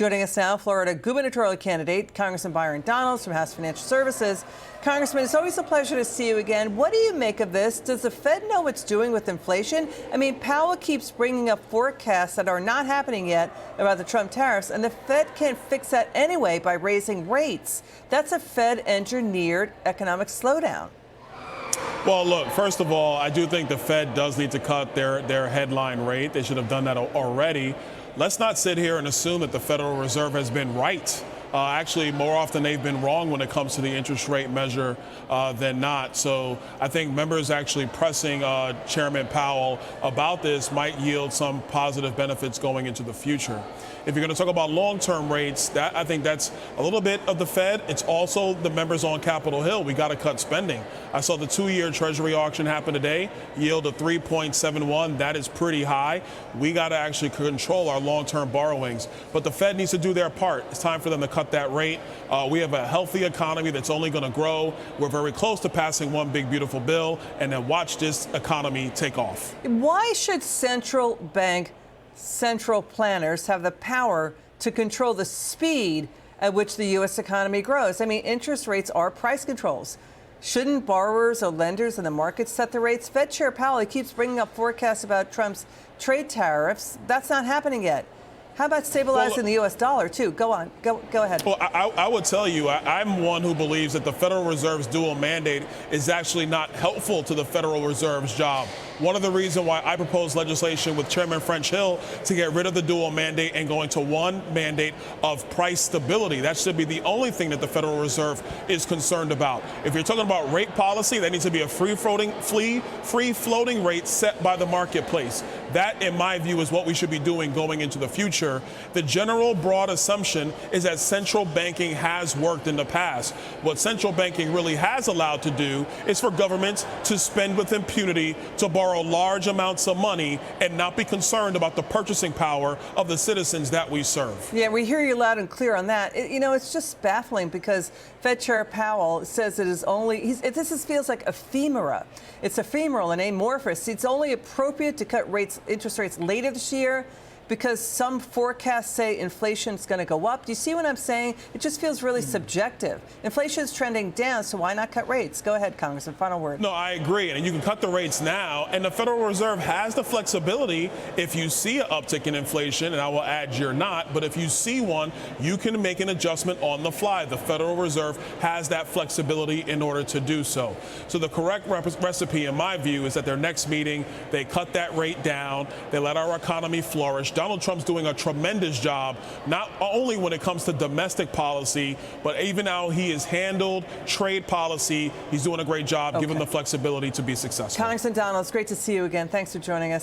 Joining us now, Florida gubernatorial candidate, Congressman Byron from House Financial Services. Congressman, it's always a pleasure to see you again. What do you make of this? Does the Fed know what's doing with inflation? I mean, Powell keeps bringing up forecasts that are not happening yet about the Trump tariffs, and the Fed can't fix that anyway by raising rates. That's a Fed-engineered economic slowdown. Well, look, first of all, I do think the Fed does need to cut their headline rate. They should have done that already. Let's not sit here and assume that the Federal Reserve has been right. Actually, more often they've been wrong when it comes to the interest rate measure than not. So I think members actually pressing Chairman Powell about this might yield some positive benefits going into the future. If you're going to talk about long-term rates, I think that's a little bit of the Fed. It's also the members on Capitol Hill. We got to cut spending. I saw the 2-year Treasury auction happen today, yield of 3.71. That is pretty high. We got to actually control our long-term borrowings. But the Fed needs to do their part. It's time for them to cut that rate. We have a healthy economy that's only going to grow. We're very close to passing one big, beautiful bill. And then watch this economy take off. Why should central bank central planners have the power to control the speed at which the U.S. economy grows? I mean, interest rates are price controls. Shouldn't borrowers or lenders in the market set the rates? Fed Chair Powell keeps bringing up forecasts about Trump's trade tariffs. That's not happening yet. How about stabilizing the U.S. dollar, too? Go on. Go ahead. Well, I would tell you, I'm one who believes that the Federal Reserve's dual mandate is actually not helpful to the Federal Reserve's job. One of the reasons why I proposed legislation with Chairman French Hill to get rid of the dual mandate and going to one mandate of price stability. That should be the only thing that the Federal Reserve is concerned about. If you're talking about rate policy, that needs to be a free-floating rate set by the marketplace. That, in my view, is what we should be doing going into the future. The general broad assumption is that central banking has worked in the past. What central banking really has allowed to do is for governments to spend with impunity, to borrow large amounts of money and not be concerned about the purchasing power of the citizens that we serve. Yeah, we hear you loud and clear on that. It's just baffling because Fed Chair Powell says it is only, feels like ephemera. It's ephemeral and amorphous. It's only appropriate to cut interest rates later this year because some forecasts say inflation is going to go up. Do you see what I'm saying? It just feels really subjective. Inflation is trending down, so why not cut rates? Go ahead, Congressman. Final word. No, I agree. And you can cut the rates now. And the Federal Reserve has the flexibility. If you see an uptick in inflation, and I will add you're not, but if you see one, you can make an adjustment on the fly. The Federal Reserve has that flexibility in order to do so. So the correct recipe, in my view, is that their next meeting, they cut that rate down. They let our economy flourish. Donald Trump's doing a tremendous job, not only when it comes to domestic policy, but even how he has handled trade policy. He's doing a great job. Give him the flexibility to be successful. Congressman Donald, it's great to see you again. Thanks for joining us.